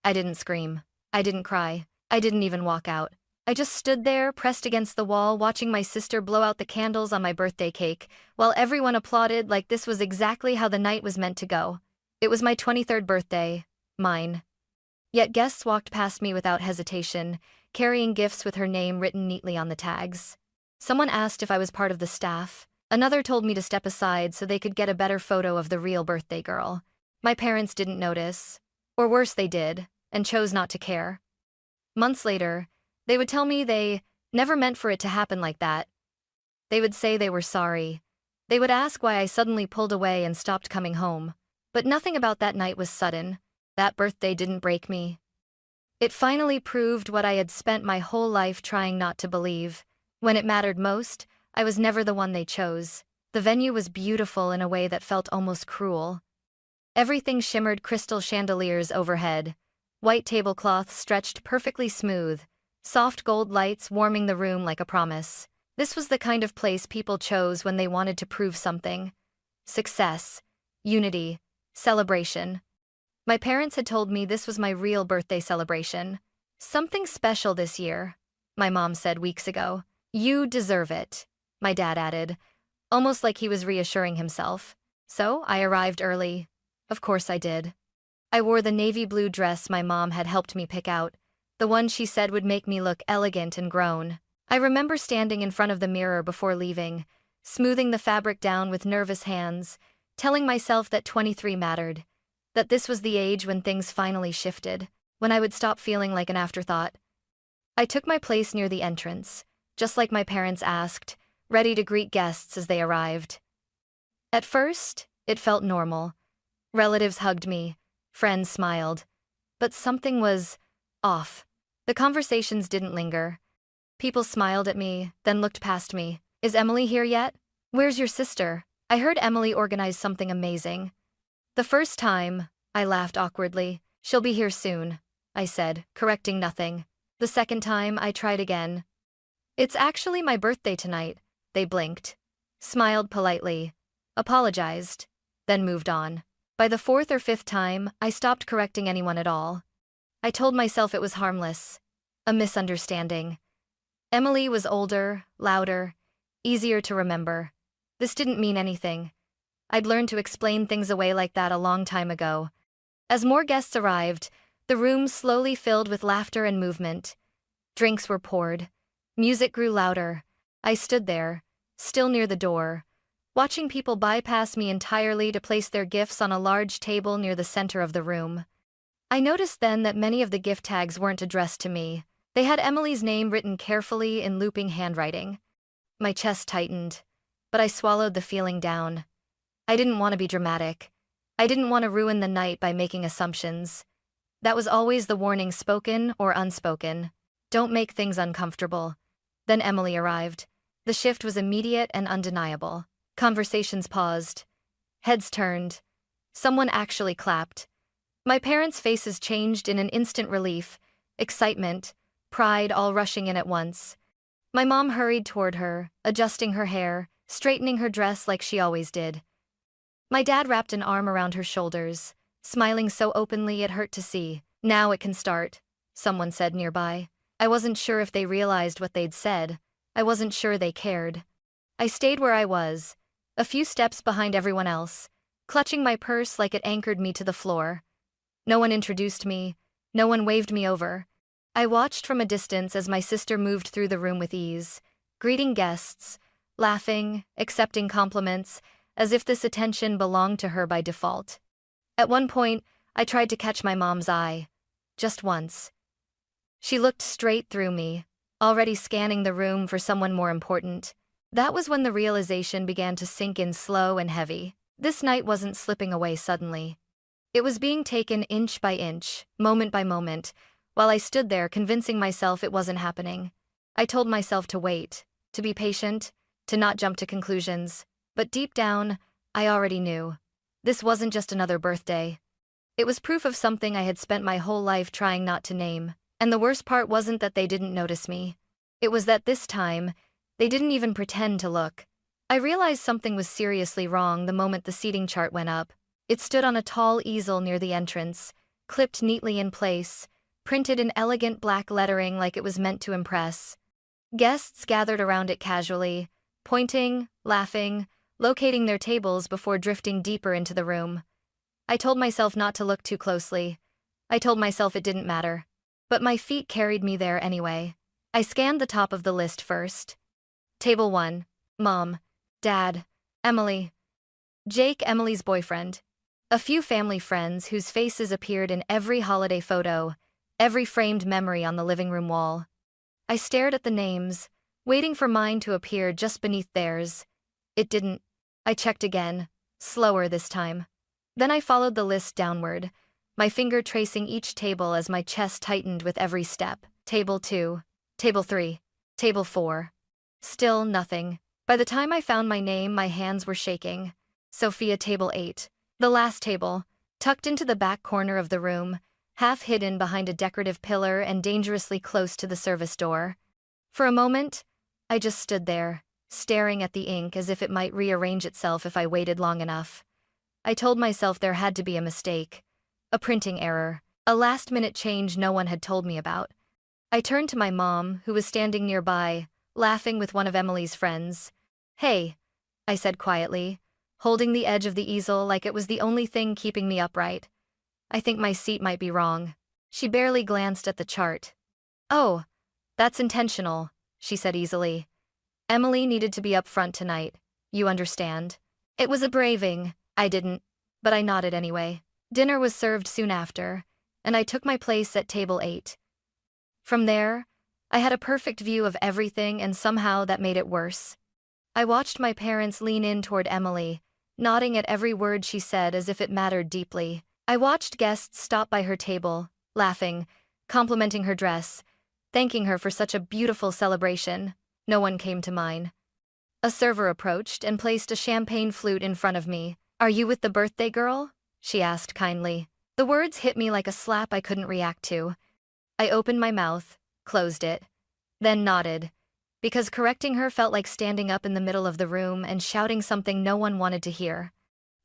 I didn't scream. I didn't cry. I didn't even walk out. I just stood there, pressed against the wall, watching my sister blow out the candles on my birthday cake, while everyone applauded like this was exactly how the night was meant to go. It was my 23rd birthday. Mine. Yet guests walked past me without hesitation, carrying gifts with her name written neatly on the tags. Someone asked if I was part of the staff. Another told me to step aside so they could get a better photo of the real birthday girl. My parents didn't notice. Or worse, they did, and chose not to care. Months later, they would tell me they never meant for it to happen like that. They would say they were sorry. They would ask why I suddenly pulled away and stopped coming home. But nothing about that night was sudden. That birthday didn't break me. It finally proved what I had spent my whole life trying not to believe. When it mattered most, I was never the one they chose. The venue was beautiful in a way that felt almost cruel. Everything shimmered crystal chandeliers overhead. White tablecloths stretched perfectly smooth. Soft gold lights warming the room like a promise. This was the kind of place people chose when they wanted to prove something. Success, unity, celebration. My parents had told me this was my real birthday celebration. Something special this year, my mom said weeks ago. You deserve it, my dad added, almost like he was reassuring himself. So I arrived early. Of course I did. I wore the navy blue dress my mom had helped me pick out, the one she said would make me look elegant and grown. I remember standing in front of the mirror before leaving, smoothing the fabric down with nervous hands, telling myself that 23 mattered, that this was the age when things finally shifted, when I would stop feeling like an afterthought. I took my place near the entrance, just like my parents asked, ready to greet guests as they arrived. At first, it felt normal. Relatives hugged me, friends smiled. But something was off. The conversations didn't linger. People smiled at me, then looked past me. Is Emily here yet? Where's your sister? I heard Emily organized something amazing. The first time, I laughed awkwardly. She'll be here soon, I said, correcting nothing. The second time, I tried again. It's actually my birthday tonight. They blinked, smiled politely, apologized, then moved on. By the fourth or fifth time, I stopped correcting anyone at all. I told myself it was harmless, a misunderstanding. Emily was older, louder, easier to remember. This didn't mean anything. I'd learned to explain things away like that a long time ago. As more guests arrived, the room slowly filled with laughter and movement. Drinks were poured. Music grew louder. I stood there, still near the door, watching people bypass me entirely to place their gifts on a large table near the center of the room. I noticed then that many of the gift tags weren't addressed to me. They had Emily's name written carefully in looping handwriting. My chest tightened, but I swallowed the feeling down. I didn't want to be dramatic. I didn't want to ruin the night by making assumptions. That was always the warning, spoken or unspoken. Don't make things uncomfortable. Then Emily arrived. The shift was immediate and undeniable. Conversations paused. Heads turned. Someone actually clapped. My parents' faces changed in an instant: relief, excitement, pride all rushing in at once. My mom hurried toward her, adjusting her hair, straightening her dress like she always did. My dad wrapped an arm around her shoulders, smiling so openly it hurt to see. Now it can start, someone said nearby. I wasn't sure if they realized what they'd said. I wasn't sure they cared. I stayed where I was, a few steps behind everyone else, clutching my purse like it anchored me to the floor. No one introduced me. No one waved me over. I watched from a distance as my sister moved through the room with ease, greeting guests, laughing, accepting compliments, as if this attention belonged to her by default. At one point, I tried to catch my mom's eye. Just once. She looked straight through me, already scanning the room for someone more important. That was when the realization began to sink in slow and heavy. This night wasn't slipping away suddenly. It was being taken inch by inch, moment by moment, while I stood there convincing myself it wasn't happening. I told myself to wait, to be patient, to not jump to conclusions. But deep down, I already knew. This wasn't just another birthday. It was proof of something I had spent my whole life trying not to name. And the worst part wasn't that they didn't notice me. It was that this time, they didn't even pretend to look. I realized something was seriously wrong the moment the seating chart went up. It stood on a tall easel near the entrance, clipped neatly in place, printed in elegant black lettering like it was meant to impress. Guests gathered around it casually, pointing, laughing, locating their tables before drifting deeper into the room. I told myself not to look too closely. I told myself it didn't matter. But my feet carried me there anyway. I scanned the top of the list first. Table 1. Mom, Dad, Emily. Jake, Emily's boyfriend. A few family friends whose faces appeared in every holiday photo, every framed memory on the living room wall. I stared at the names, waiting for mine to appear just beneath theirs. It didn't. I checked again, slower this time. Then I followed the list downward, my finger tracing each table as my chest tightened with every step. Table 2, Table 3, Table 4. Still nothing. By the time I found my name, my hands were shaking. Sophia, Table 8. The last table, tucked into the back corner of the room, half hidden behind a decorative pillar and dangerously close to the service door. For a moment, I just stood there, staring at the ink as if it might rearrange itself if I waited long enough. I told myself there had to be a mistake, a printing error, a last-minute change no one had told me about. I turned to my mom, who was standing nearby, laughing with one of Emily's friends. "Hey," I said quietly, holding the edge of the easel like it was the only thing keeping me upright. "I think my seat might be wrong." She barely glanced at the chart. "Oh, that's intentional," she said easily. "Emily needed to be up front tonight, you understand." It was a braving, I didn't, but I nodded anyway. Dinner was served soon after, and I took my place at table 8. From there, I had a perfect view of everything, and somehow that made it worse. I watched my parents lean in toward Emily, nodding at every word she said as if it mattered deeply. I watched guests stop by her table, laughing, complimenting her dress, thanking her for such a beautiful celebration. No one came to mine. A server approached and placed a champagne flute in front of me. "Are you with the birthday girl?" she asked kindly. The words hit me like a slap I couldn't react to. I opened my mouth, closed it, then nodded, because correcting her felt like standing up in the middle of the room and shouting something no one wanted to hear.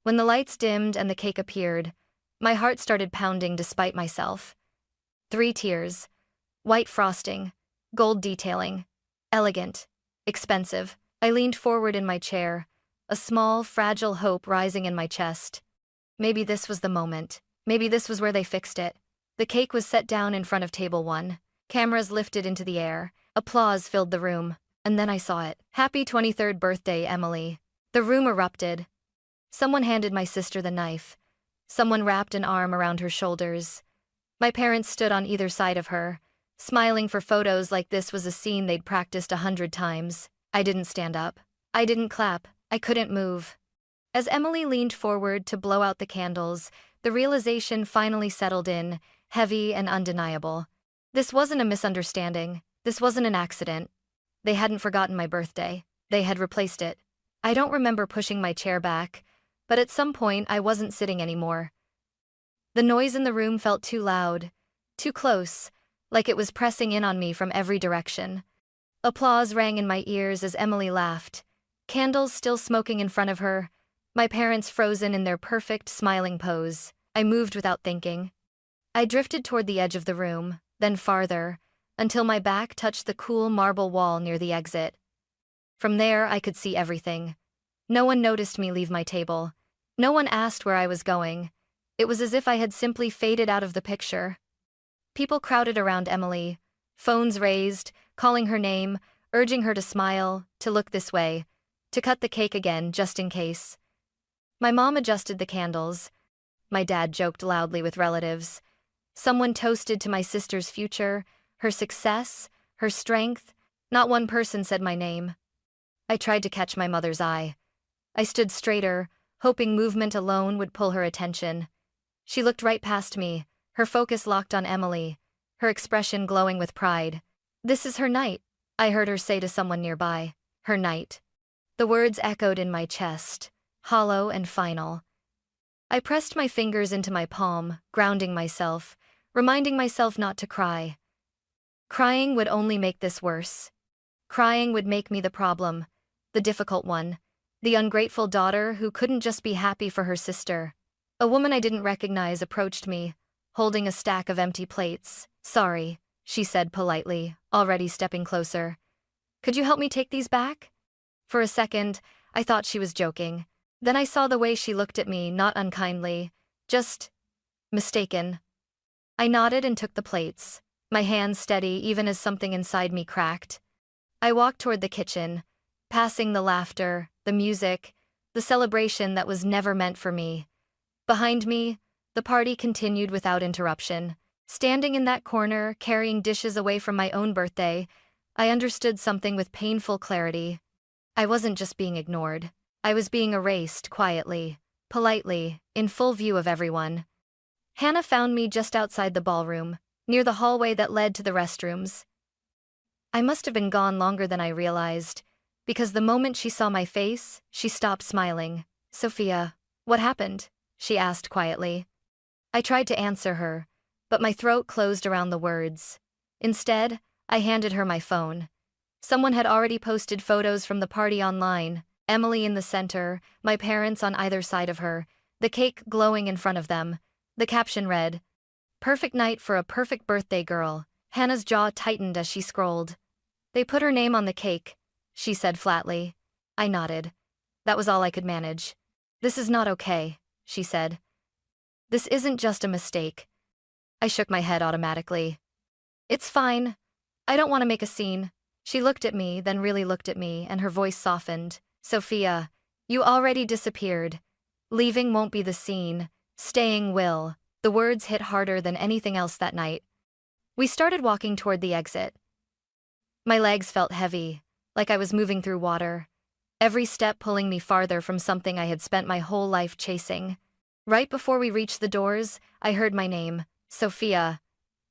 When the lights dimmed and the cake appeared, my heart started pounding despite myself. 3 tiers, white frosting, gold detailing, elegant, expensive. I leaned forward in my chair, a small, fragile hope rising in my chest. Maybe this was the moment. Maybe this was where they fixed it. The cake was set down in front of table 1. Cameras lifted into the air. Applause filled the room. And then I saw it. "Happy 23rd birthday, Emily." The room erupted. Someone handed my sister the knife. Someone wrapped an arm around her shoulders. My parents stood on either side of her, smiling for photos like this was a scene they'd practiced 100 times. I didn't stand up. I didn't clap. I couldn't move. As Emily leaned forward to blow out the candles, the realization finally settled in, heavy and undeniable. This wasn't a misunderstanding. This wasn't an accident. They hadn't forgotten my birthday. They had replaced it. I don't remember pushing my chair back, but at some point I wasn't sitting anymore. The noise in the room felt too loud, too close, like it was pressing in on me from every direction. Applause rang in my ears as Emily laughed, candles still smoking in front of her, my parents frozen in their perfect smiling pose. I moved without thinking. I drifted toward the edge of the room, then farther, until my back touched the cool marble wall near the exit. From there, I could see everything. No one noticed me leave my table. No one asked where I was going. It was as if I had simply faded out of the picture. People crowded around Emily, phones raised, calling her name, urging her to smile, to look this way, to cut the cake again just in case. My mom adjusted the candles. My dad joked loudly with relatives. Someone toasted to my sister's future, her success, her strength. Not one person said my name. I tried to catch my mother's eye. I stood straighter, hoping movement alone would pull her attention. She looked right past me, her focus locked on Emily, her expression glowing with pride. "This is her night," I heard her say to someone nearby. Her night. The words echoed in my chest, hollow and final. I pressed my fingers into my palm, grounding myself, reminding myself not to cry. Crying would only make this worse. Crying would make me the problem, the difficult one, the ungrateful daughter who couldn't just be happy for her sister. A woman I didn't recognize approached me, holding a stack of empty plates. "Sorry," she said politely, already stepping closer. "Could you help me take these back?" For a second, I thought she was joking. Then I saw the way she looked at me, not unkindly, just mistaken. I nodded and took the plates, my hands steady even as something inside me cracked. I walked toward the kitchen, passing the laughter, the music, the celebration that was never meant for me. Behind me, the party continued without interruption. Standing in that corner, carrying dishes away from my own birthday, I understood something with painful clarity. I wasn't just being ignored. I was being erased quietly, politely, in full view of everyone. Hannah found me just outside the ballroom, near the hallway that led to the restrooms. I must have been gone longer than I realized, because the moment she saw my face, she stopped smiling. "Sophia, what happened?" she asked quietly. I tried to answer her, but my throat closed around the words. Instead, I handed her my phone. Someone had already posted photos from the party online, Emily in the center, my parents on either side of her, the cake glowing in front of them. The caption read, "Perfect night for a perfect birthday girl." Hannah's jaw tightened as she scrolled. "They put her name on the cake," she said flatly. I nodded. That was all I could manage. "This is not okay," she said. "This isn't just a mistake." I shook my head automatically. "It's fine. I don't want to make a scene." She looked at me, then really looked at me, and her voice softened. "Sophia, you already disappeared. Leaving won't be the scene. Staying will." The words hit harder than anything else that night. We started walking toward the exit. My legs felt heavy, like I was moving through water. Every step pulling me farther from something I had spent my whole life chasing. Right before we reached the doors, I heard my name, Sophia.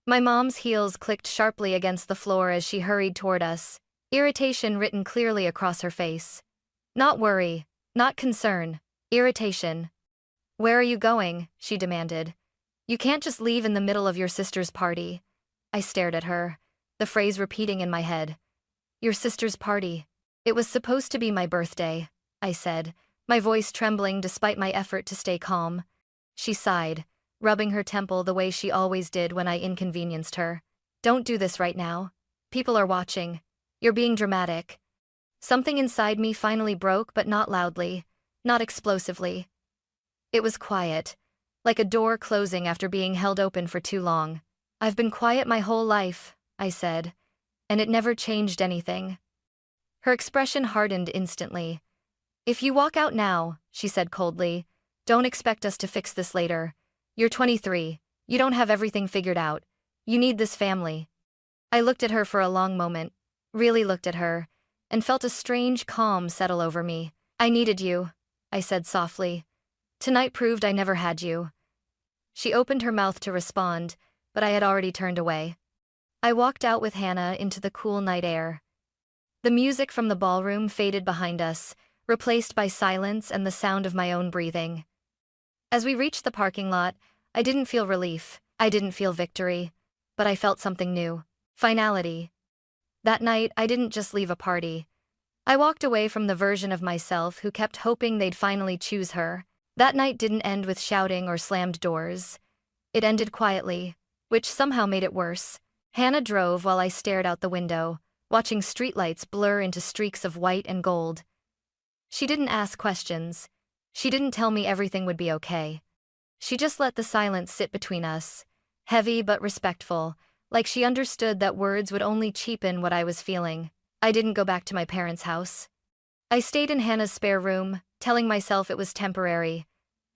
My mom's heels clicked sharply against the floor as she hurried toward us, irritation written clearly across her face. Not worry, not concern, irritation. "Where are you going?" she demanded. "You can't just leave in the middle of your sister's party." I stared at her, the phrase repeating in my head. "Your sister's party." "It was supposed to be my birthday," I said, my voice trembling despite my effort to stay calm. She sighed, rubbing her temple the way she always did when I inconvenienced her. "Don't do this right now. People are watching. You're being dramatic." Something inside me finally broke, but not loudly, not explosively. It was quiet, like a door closing after being held open for too long. "I've been quiet my whole life," I said, "and it never changed anything." Her expression hardened instantly. "If you walk out now," she said coldly, "don't expect us to fix this later. You're 23. You don't have everything figured out. You need this family." I looked at her for a long moment, really looked at her, and felt a strange calm settle over me. "I needed you," I said softly. "Tonight proved I never had you." She opened her mouth to respond, but I had already turned away. I walked out with Hannah into the cool night air. The music from the ballroom faded behind us, replaced by silence and the sound of my own breathing. As we reached the parking lot, I didn't feel relief, I didn't feel victory, but I felt something new. Finality. That night, I didn't just leave a party. I walked away from the version of myself who kept hoping they'd finally choose her. That night didn't end with shouting or slammed doors. It ended quietly, which somehow made it worse. Hannah drove while I stared out the window, watching streetlights blur into streaks of white and gold. She didn't ask questions. She didn't tell me everything would be okay. She just let the silence sit between us, heavy but respectful, like she understood that words would only cheapen what I was feeling. I didn't go back to my parents' house. I stayed in Hannah's spare room, telling myself it was temporary.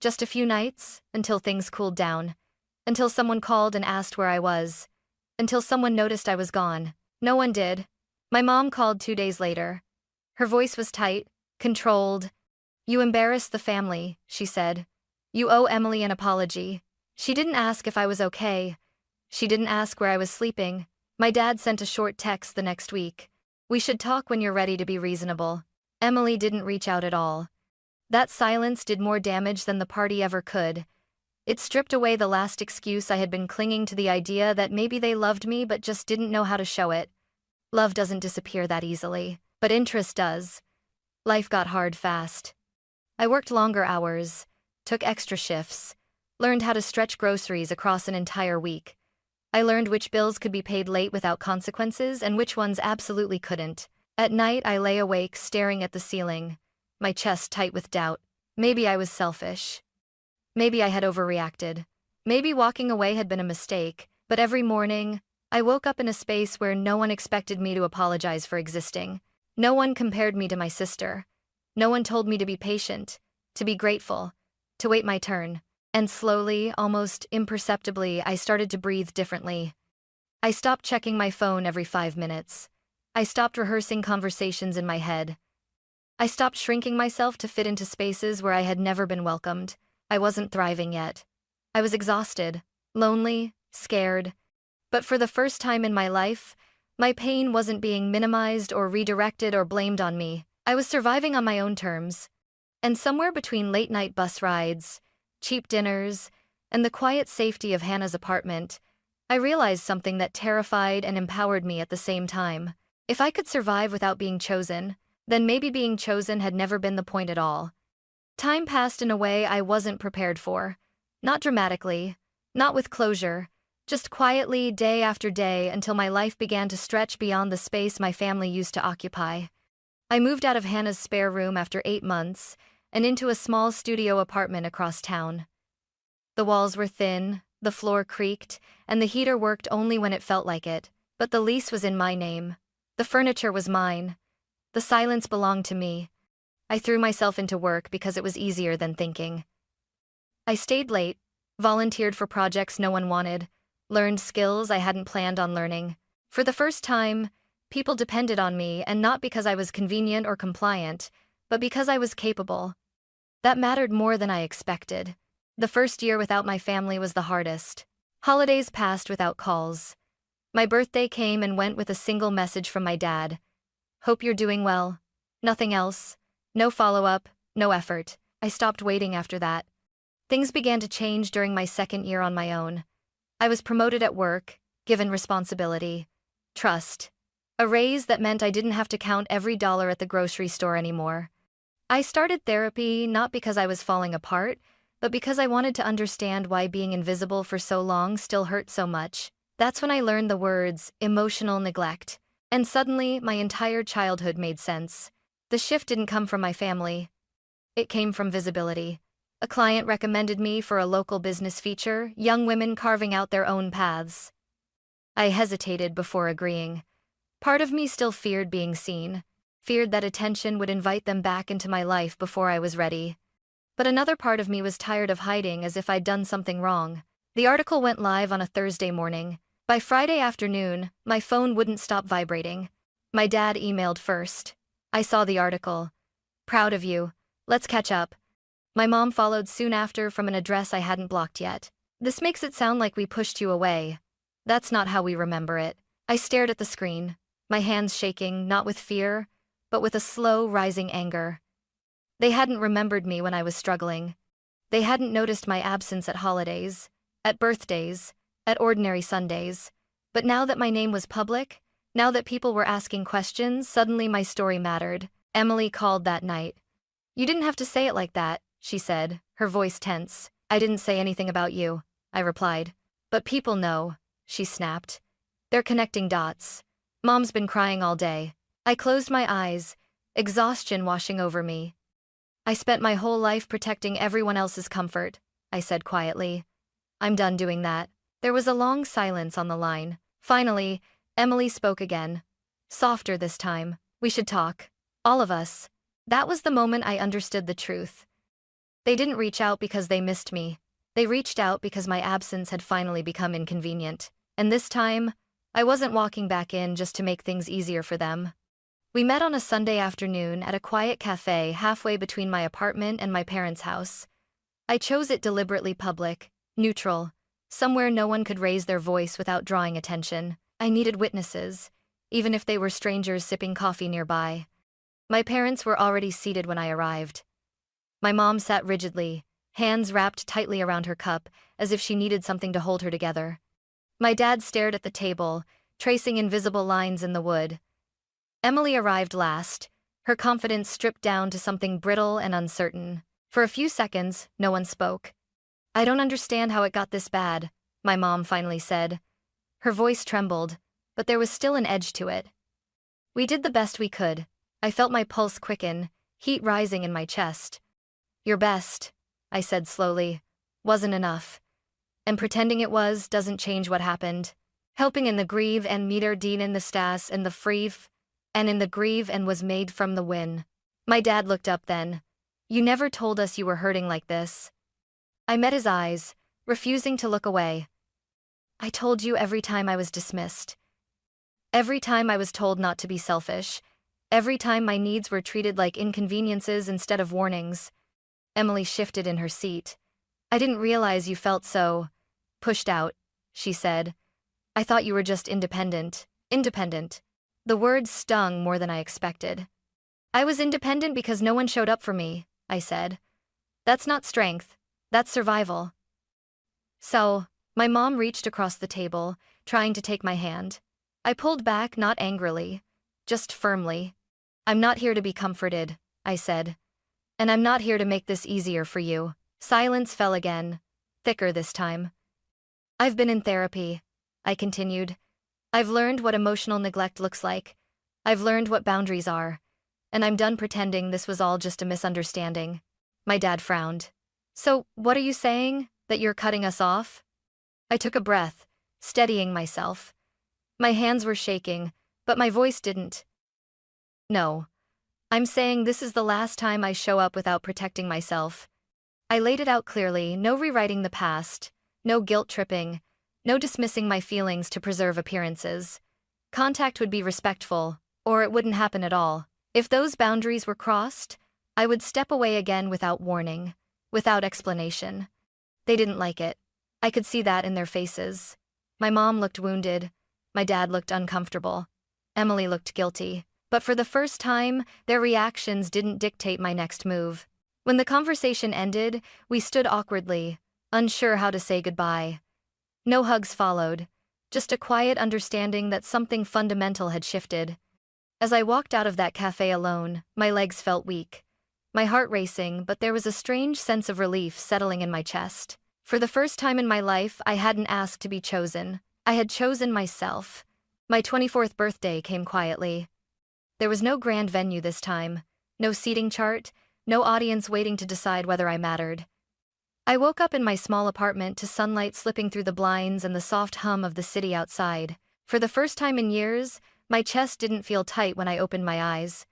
Just a few nights, until things cooled down. Until someone called and asked where I was. Until someone noticed I was gone. No one did. My mom called 2 days later. Her voice was tight, controlled. "You embarrassed the family," she said. "You owe Emily an apology." She didn't ask if I was okay. She didn't ask where I was sleeping. My dad sent a short text the next week. "We should talk when you're ready to be reasonable." Emily didn't reach out at all. That silence did more damage than the party ever could. It stripped away the last excuse I had been clinging to, the idea that maybe they loved me but just didn't know how to show it. Love doesn't disappear that easily, but interest does. Life got hard fast. I worked longer hours, took extra shifts, learned how to stretch groceries across an entire week. I learned which bills could be paid late without consequences and which ones absolutely couldn't. At night, I lay awake staring at the ceiling, my chest tight with doubt. Maybe I was selfish. Maybe I had overreacted. Maybe walking away had been a mistake, but every morning, I woke up in a space where no one expected me to apologize for existing. No one compared me to my sister. No one told me to be patient, to be grateful, to wait my turn. And slowly, almost imperceptibly, I started to breathe differently. I stopped checking my phone every 5 minutes. I stopped rehearsing conversations in my head. I stopped shrinking myself to fit into spaces where I had never been welcomed. I wasn't thriving yet. I was exhausted, lonely, scared. But for the first time in my life, my pain wasn't being minimized or redirected or blamed on me. I was surviving on my own terms. And somewhere between late-night bus rides, cheap dinners, and the quiet safety of Hannah's apartment, I realized something that terrified and empowered me at the same time. If I could survive without being chosen, then maybe being chosen had never been the point at all. Time passed in a way I wasn't prepared for. Not dramatically, not with closure, just quietly day after day until my life began to stretch beyond the space my family used to occupy. I moved out of Hannah's spare room after 8 months and into a small studio apartment across town. The walls were thin, the floor creaked, and the heater worked only when it felt like it, but the lease was in my name. The furniture was mine. The silence belonged to me. I threw myself into work because it was easier than thinking. I stayed late, volunteered for projects no one wanted, learned skills I hadn't planned on learning. For the first time, people depended on me, and not because I was convenient or compliant, but because I was capable. That mattered more than I expected. The first year without my family was the hardest. Holidays passed without calls. My birthday came and went with a single message from my dad. Hope you're doing well. Nothing else. No follow-up, no effort. I stopped waiting after that. Things began to change during my second year on my own. I was promoted at work, given responsibility, trust, a raise that meant I didn't have to count every dollar at the grocery store anymore. I started therapy not because I was falling apart, but because I wanted to understand why being invisible for so long still hurt so much. That's when I learned the words emotional neglect. And suddenly, my entire childhood made sense. The shift didn't come from my family. It came from visibility. A client recommended me for a local business feature, young women carving out their own paths. I hesitated before agreeing. Part of me still feared being seen, feared that attention would invite them back into my life before I was ready. But another part of me was tired of hiding as if I'd done something wrong. The article went live on a Thursday morning. By Friday afternoon, my phone wouldn't stop vibrating. My dad emailed first. I saw the article. Proud of you. Let's catch up. My mom followed soon after from an address I hadn't blocked yet. This makes it sound like we pushed you away. That's not how we remember it. I stared at the screen, my hands shaking, not with fear, but with a slow, rising anger. They hadn't remembered me when I was struggling. They hadn't noticed my absence at holidays, at birthdays, at ordinary Sundays. But now that my name was public, now that people were asking questions, suddenly my story mattered. Emily called that night. You didn't have to say it like that, she said, her voice tense. I didn't say anything about you, I replied. But people know, she snapped. They're connecting dots. Mom's been crying all day. I closed my eyes, exhaustion washing over me. I spent my whole life protecting everyone else's comfort, I said quietly. I'm done doing that. There was a long silence on the line. Finally, Emily spoke again. Softer this time. We should talk. All of us. That was the moment I understood the truth. They didn't reach out because they missed me. They reached out because my absence had finally become inconvenient. And this time, I wasn't walking back in just to make things easier for them. We met on a Sunday afternoon at a quiet cafe halfway between my apartment and my parents' house. I chose it deliberately public, neutral, somewhere no one could raise their voice without drawing attention. I needed witnesses, even if they were strangers sipping coffee nearby. My parents were already seated when I arrived. My mom sat rigidly, hands wrapped tightly around her cup, as if she needed something to hold her together. My dad stared at the table, tracing invisible lines in the wood. Emily arrived last, her confidence stripped down to something brittle and uncertain. For a few seconds, no one spoke. I don't understand how it got this bad, my mom finally said. Her voice trembled, but there was still an edge to it. We did the best we could. I felt my pulse quicken, heat rising in my chest. Your best, I said slowly, wasn't enough. And pretending it was doesn't change what happened. Helping in the grieve and meter din in the stas and the frief, and in the grieve and was made from the win. My dad looked up then. You never told us you were hurting like this. I met his eyes, refusing to look away. I told you every time I was dismissed. Every time I was told not to be selfish. Every time my needs were treated like inconveniences instead of warnings. Emily shifted in her seat. I didn't realize you felt so pushed out, she said. I thought you were just independent. Independent. The words stung more than I expected. I was independent because no one showed up for me, I said. That's not strength. That's survival. So, my mom reached across the table, trying to take my hand. I pulled back, not angrily, just firmly. I'm not here to be comforted, I said. And I'm not here to make this easier for you. Silence fell again, thicker this time. I've been in therapy, I continued. I've learned what emotional neglect looks like. I've learned what boundaries are. And I'm done pretending this was all just a misunderstanding. My dad frowned. So, what are you saying? That you're cutting us off? I took a breath, steadying myself. My hands were shaking, but my voice didn't. No. I'm saying this is the last time I show up without protecting myself. I laid it out clearly, no rewriting the past, no guilt-tripping, no dismissing my feelings to preserve appearances. Contact would be respectful, or it wouldn't happen at all. If those boundaries were crossed, I would step away again without warning, without explanation. They didn't like it. I could see that in their faces. My mom looked wounded. My dad looked uncomfortable. Emily looked guilty. But for the first time, their reactions didn't dictate my next move. When the conversation ended, we stood awkwardly, unsure how to say goodbye. No hugs followed, just a quiet understanding that something fundamental had shifted. As I walked out of that cafe alone, my legs felt weak. My heart racing, but there was a strange sense of relief settling in my chest. For the first time in my life, I hadn't asked to be chosen. I had chosen myself. My 24th birthday came quietly. There was no grand venue this time, no seating chart, no audience waiting to decide whether I mattered. I woke up in my small apartment to sunlight slipping through the blinds and the soft hum of the city outside. For the first time in years, my chest didn't feel tight when I opened my eyes.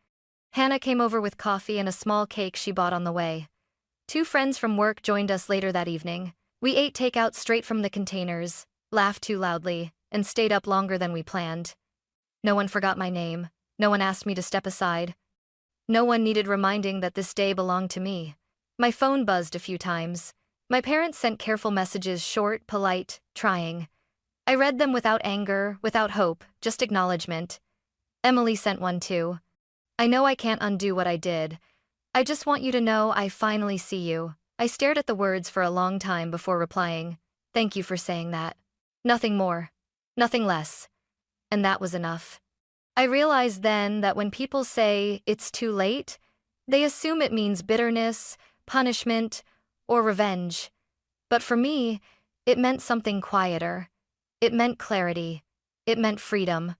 Hannah came over with coffee and a small cake she bought on the way. 2 friends from work joined us later that evening. We ate takeout straight from the containers, laughed too loudly, and stayed up longer than we planned. No one forgot my name. No one asked me to step aside. No one needed reminding that this day belonged to me. My phone buzzed a few times. My parents sent careful messages, short, polite, trying. I read them without anger, without hope, just acknowledgement. Emily sent one too. I know I can't undo what I did. I just want you to know I finally see you. I stared at the words for a long time before replying. Thank you for saying that. Nothing more. Nothing less. And that was enough. I realized then that when people say it's too late, they assume it means bitterness, punishment, or revenge. But for me, it meant something quieter. It meant clarity. It meant freedom.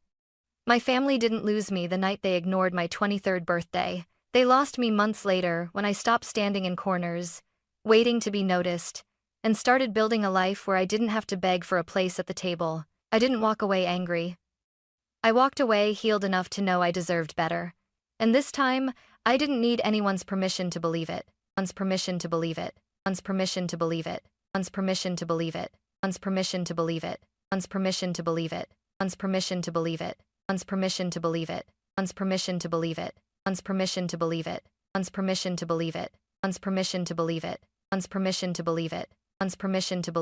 My family didn't lose me the night they ignored my 23rd birthday. They lost me months later when I stopped standing in corners, waiting to be noticed, and started building a life where I didn't have to beg for a place at the table. I didn't walk away angry. I walked away healed enough to know I deserved better. And this time, I didn't need anyone's permission to believe it. One's permission to believe it. One's permission to believe it. One's permission to believe it. One's permission to believe it. One's permission to believe it. One's permission to believe it. One's permission to believe it. One's permission to believe it. One's permission to believe it. One's permission to believe it. One's permission to believe it. One's permission to believe it. One's permission to believe